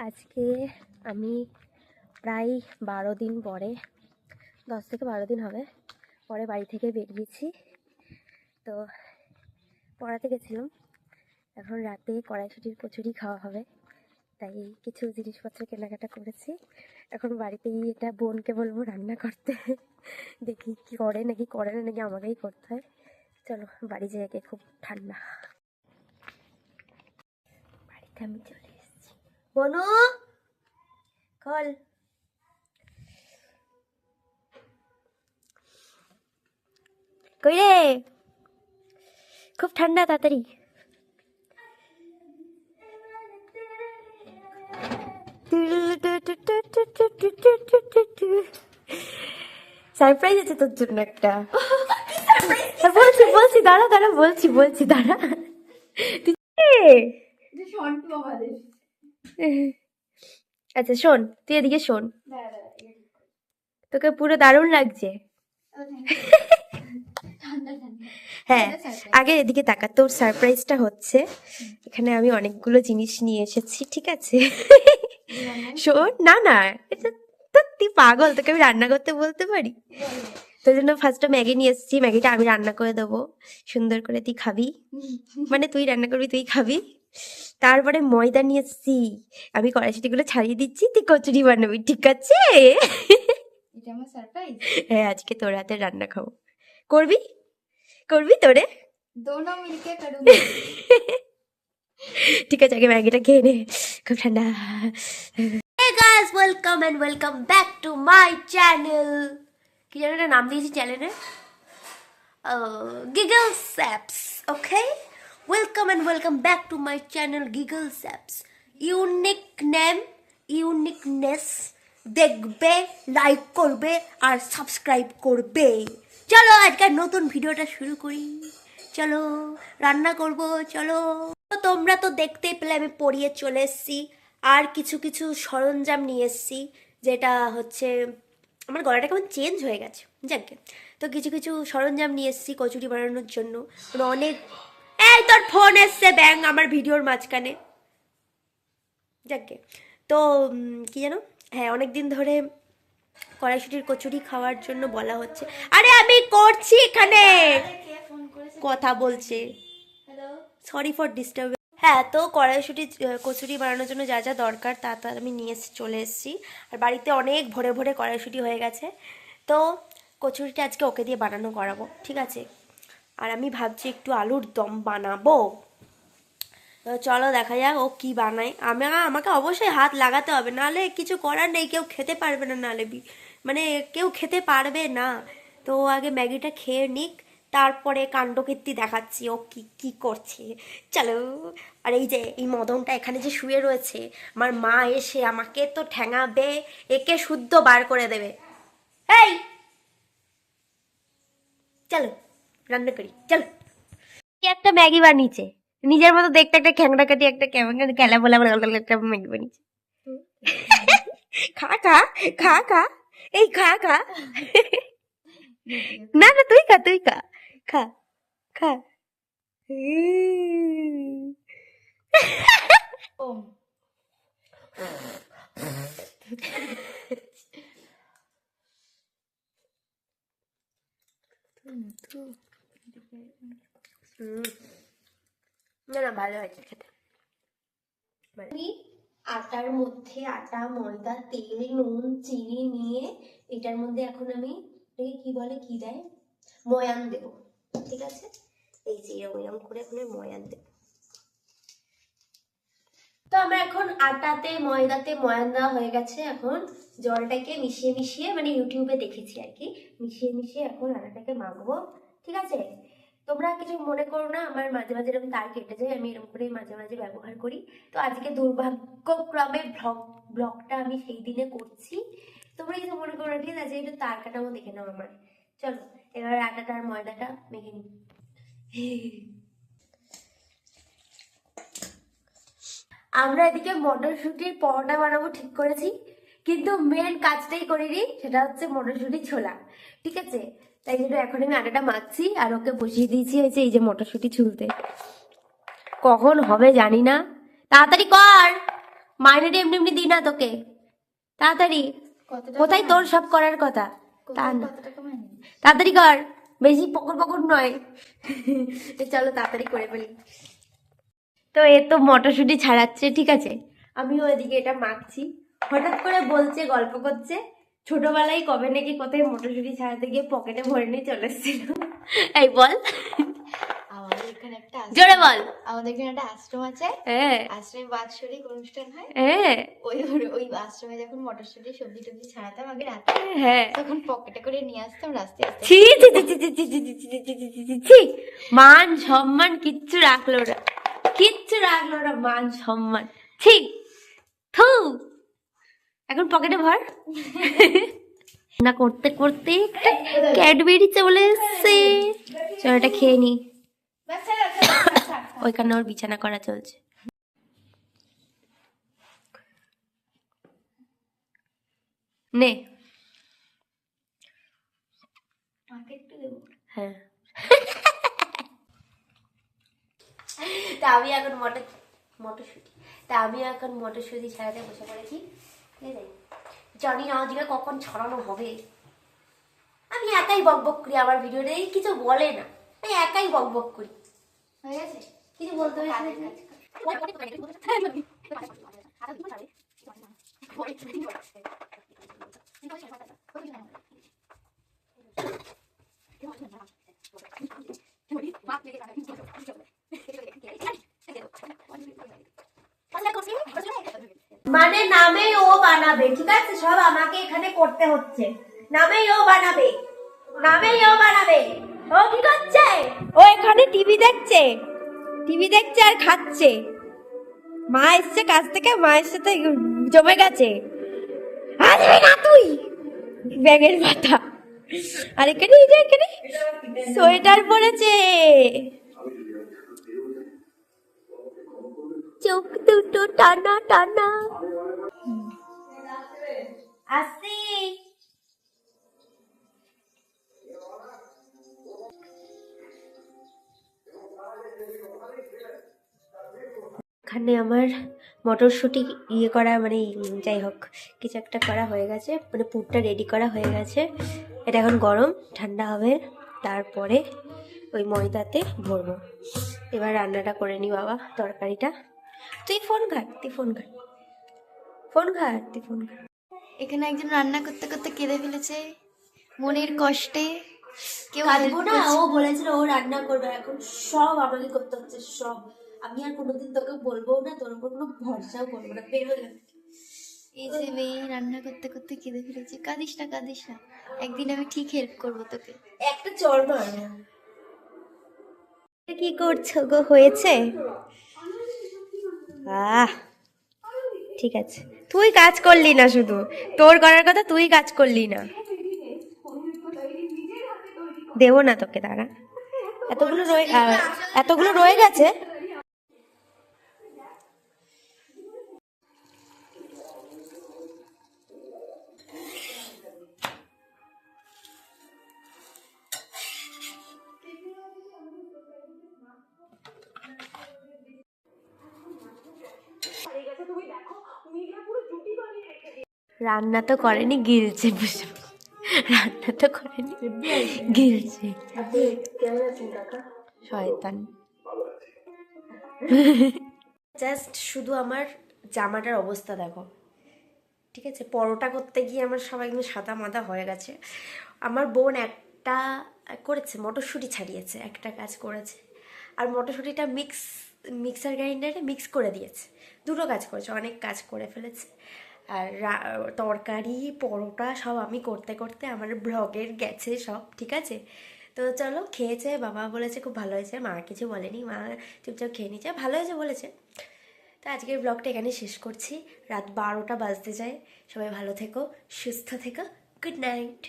আজকে আমি প্রায় 12 দিন পরে 10 থেকে 12 দিন হবে পরে বাড়ি থেকে বেরিয়েছি। তো পড়াতে গেছিলাম, এখন রাতে কড়াইশুঁটির কচুরি খাওয়া হবে, তাই কিছু জিনিসপত্র কেনাকাটা করেছি। এখন বাড়িতেই এটা বোনকে বলবো রান্না করতে, দেখি কি করে নাকি করে না, নাকি আমাকেই করতে হয়। চলো বাড়ি যাই, আগে খুব ঠান্ডা। বাড়িতে আমি চলে এসেছি। বনু কল কই রে, খুব ঠান্ডা, তাড়াতাড়ি। সারপ্রাইজ আছে তোর জন্য একটা। বলছি বলছি দাঁড়া দাঁড়া, বলছি দাঁড়া। আচ্ছা শোন, তুই এদিকে শোন, তোকে পুরো দারুণ লাগছে। হ্যাঁ, আগে এদিকে তাকা। তোর সারপ্রাইজটা হচ্ছে, এখানে আমি অনেকগুলো জিনিস নিয়ে এসেছি, ঠিক আছে? শোন, না না, এটা তো তুই পাগল, তোকে আমি রান্না করতে বলতে পারি? তোর জন্য ফার্স্টে ম্যাগি নিয়ে এসেছি, ম্যাগিটা আমি রান্না করে দেবো সুন্দর করে, তুই খাবি, মানে তুই রান্না করবি, তুই খাবি। তারপরে ময়দা নিয়ে এসেছি, আমি কড়াইশুঁটিগুলো ছাড়িয়ে দিচ্ছি, তুই কচুরি বানাবি, ঠিক আছে? হ্যাঁ, আজকে তোর হাতে রান্না খাবো। করবি করবি তোরে दोनों मिलके करूंगी। ঠিক আছে, আগে ম্যাগিটা খেয়ে নে, খুব ঠান্ডা। Hey guys, welcome and welcome back to my channel. কি জানো একটা নাম দিয়েছি চ্যানেলের, Giggle Saps. Okay, welcome and welcome back to my channel Giggle Saps. Unique name, uniqueness, দেখবে, লাইক করবে আর সাবস্ক্রাইব করবে। চলো আজকের নতুন ভিডিওটা শুরু করি। চলো রান্না করব, চলো। তোমরা তো দেখতেই পেলে আমি পড়িয়ে চলে এসেছি, আর কিছু কিছু সরঞ্জাম নিয়ে এসেছি, যেটা হচ্ছে আমার গলাটা কেমন চেঞ্জ হয়ে গেছে, যাকে। তো কিছু কিছু সরঞ্জাম নিয়ে এসেছি কচুরি বানানোর জন্য। অনেক, এই তোর ফোন এসছে ব্যাং আমার ভিডিওর মাঝখানে, যাকে। তো কি জানো, হ্যাঁ, অনেক দিন ধরে কড়াইশুঁটির কচুরি খাওয়ার জন্য বলা হচ্ছে। আরে আমি করছি এখানে, কথা বলছে। Sorry for disturb. হ্যাঁ, তো কড়াইশুঁটি কচুরি বানানোর জন্য যা যা দরকার তা আমি নিয়ে চলে এসেছি। আর বাড়িতে অনেক ভরে ভরে কড়াইশুঁটি হয়ে গেছে, তো কচুরিটা আজকে ওকে দিয়ে বানানো করাবো, ঠিক আছে? আর আমি ভাবছি একটু আলুর দম বানাবো। তো চলো দেখা যাক ও কি বানায়। আমাকে অবশ্যই হাত লাগাতে হবে, নাহলে কিছু করার নেই, কেউ খেতে পারবে না, নাহলে মানে কেউ খেতে পারবে না। তো আগে ম্যাগিটা খেয়ে নিক, তারপরে কাণ্ডকীর্তি দেখাচ্ছি ও কি কি করছে। চলো। আর এই যে এই মদনটা এখানে যে শুয়ে রয়েছে, আমার মা এসে আমাকে তো ঠ্যাঙাবে, একে শুদ্ধ বার করে দেবে। এই চলো রান্না করি, চলো। একটা ম্যাগি বানিয়েছে নিজের মতো দেখতে, একটা খ্যাংড়া কাটি, একটা কেমন খেলা বলা একটা ম্যাগি বানিয়েছে। খা খা খা খা, এই খা খা। না না, তুই খা, তুই খা, খা খা। না না, ভালো হয়েছে খেতে। আটার মধ্যে আটা, ময়দা, তেল, নুন, চিনি নিয়ে এটার মধ্যে এখন আমি এটাকে কি বলে, কি দেয়, ময়ান দেব, ঠিক আছে? এই যে এরকম করে এখন ময়ান দেব। তো আমার এখন আটাতে ময়দাতে ময়ান দেওয়া হয়ে গেছে। এখন জলটাকে মিশিয়ে মিশিয়ে, মানে ইউটিউবে দেখেছি আর কি, মিশিয়ে মিশিয়ে এখন আটাটাকে মাখবো, ঠিক আছে? তোমরা কিছু মনে করো না, আমার মাঝে মাঝে এরকম তার কেটে যায়, আমি এরকম করে মাঝে মাঝে ব্যবহার করি। তো আজকে দুর্ভাগ্যক্রমে ব্লগটা আমি সেই দিনে করছি, তোমরা কিছু মনে করো না, ঠিক আছে? একটু তার কাটাও দেখে নাও আমার। চলো এবার আটাটা আর ময়দাটা মেখে নিই। আমরা এদিকে মটরশুঁটির পরোটা বানাবো ঠিক করেছি, কিন্তু মেন কাজটাই করিনি, সেটা হচ্ছে মটরশুঁটি ছোলা, ঠিক আছে? তাই জন্য এখন আমি আটাটা মাখছি আর ওকে বসিয়ে দিয়েছি হয়েছে এই যে মটরশুঁটি ছুলতে। কখন হবে জানি না, তাড়াতাড়ি কর, মাইনেটা এমনি এমনি দিই না তোকে, তাড়াতাড়ি। কত টাকা কোথায় তোর সব করার কথা, তা কোথায় না, কত টাকা মাইনে? তাড়াতাড়ি কর, বেশি পকর পকর নয়। চলো তাড়াতাড়ি করে ফেলি। তো এ তো মটরশুঁটি ছাড়াচ্ছে, ঠিক আছে, আমিও এদিকে এটা মাখছি। হঠাৎ করে বলছে, গল্প করছে, ছোটবেলায় কবে নাকি কোথায় মটরশুঁটি ছাড়াতে গিয়ে পকেটে ভরে নিয়ে চলে এসেছিল। এই বল, আমাদের এখানে একটা জোরে বল। আমাদের এখানে একটা আশ্রম আছে। হ্যাঁ আশ্রমে বাৎসরিক অনুষ্ঠান হয়। হ্যাঁ ওই ওই আশ্রমে যখন মটরশুঁটি সবজি টবজি ছাড়াতাম আগে রাতে, হ্যাঁ। তখন পকেটে করে নিয়ে আসতাম রাস্তায় রাস্তায়। ছি ছি ছি ছি ছি ছি ছি ছি ছি ছি ছি ছি ছি ছি। মান সম্মান কিচ্ছু রাখলো না, কিচ্ছু রাখলো না, মান সম্মান, ঠিক। থু, এখন পকেটে ভর। না করতে করতে একটা ক্যাডবেরি চলে এসছে, চল এটা খেয়ে নি। ওইখানে ওর বিছানা করা চলছে। নে, মাকে একটু দেবো। হ্যাঁ। তা আমি এখন মটরশুঁটি ছাড়াতে বসে পড়েছি, ঠিক আছে। জানি না আজকে কখন ছড়ানো হবে। আমি একাই বকবক করি, আমার ভিডিওতে কিছু বলে না, আমি একাই বকবক করি। হয়ে গেছে? কিছু বলতে হবে কাজের কাজ মানে নামেই ও বানাবে, ঠিক আছে, সব আমাকে এখানে করতে হচ্ছে। নামেই ও বানাবে, নামেই ও বানাবে। ও কি করছে? ও এখানে টিভি দেখছে, টিভি দেখছে আর খাচ্ছে। মা এসছে কাজ থেকে, মায়ের সাথে জমে গেছে। আসবি না তুই, ব্যাগের মাথা। আর এখানে এই যে এখানে সোয়েটার পরেছে, চোখ দুটো টানা টানা। আসি, এখানে আমার মটরশুঁটি ইয়ে করা, মানে যাই হোক কিছু একটা করা হয়ে গেছে, মানে পুরটা রেডি করা হয়ে গেছে। এটা এখন গরম, ঠান্ডা হবে, তারপরে ওই ময়দাতে ভরবো। এবার রান্নাটা করে নি বাবা, তরকারিটা। তুই ফোন ঘাট, তুই ফোন ঘাট, ফোন ঘাট, তুই ফোন ঘাট। এখানে একজন রান্না করতে করতে কেঁদে ফেলেছে মনের কষ্টে। কেউ কাঁদবো help না, করছে ও বলেছিল ও রান্না করবে, এখন সব আমাকে করতে হচ্ছে সব। আমি আর কোনোদিন তোকে বলবো না, তোর উপর কোনো ভরসাও করবো না, বেরো এখান থেকে। এই যে মেয়ে রান্না করতে করতে কেঁদে ফেলেছে। কাঁদিস না কাঁদিস না, একদিন আমি ঠিক হেল্প করবো তোকে। একটা চড় মার। কি করছো গো, হয়েছে? আহ, ঠিক আছে, তুই কাজ করলি না, শুধু তোর করার কথা, তুই কাজ করলি না। দেবো না তোকে, দাঁড়া, এতগুলো রয়ে গেছে। রান্না তো করেনি, গিলছে বসে, রান্না তো করেনি, গিলছে। শয়তান। জাস্ট শুধু আমার জামাটার অবস্থা দেখো, ঠিক আছে, পরোটা করতে গিয়ে আমার সবাই একদম সাদা মাদা হয়ে গেছে। আমার বোন একটা করেছে, মটরশুঁটি ছাড়িয়েছে, একটা কাজ করেছে, আর মটরশুঁটিটা মিক্সার গ্রাইন্ডারে মিক্স করে দিয়েছে। দুটো কাজ করেছে, অনেক কাজ করে ফেলেছে। আর তরকারি পরোটা সব আমি করতে করতে আমার ব্লগের গেছে সব, ঠিক আছে। তো চলো, খেয়েছে, বাবা বলেছে খুব ভালো হয়েছে, মা কিছু বলেনি, মা চুপচাপ খেয়ে নিচ্ছে, ভালো হয়েছে বলেছে। তো আজকের ব্লগটা এখানে শেষ করছি, রাত 12টা বাজতে যায়। সবাই ভালো থেকো, সুস্থ থেকো, গুড নাইট।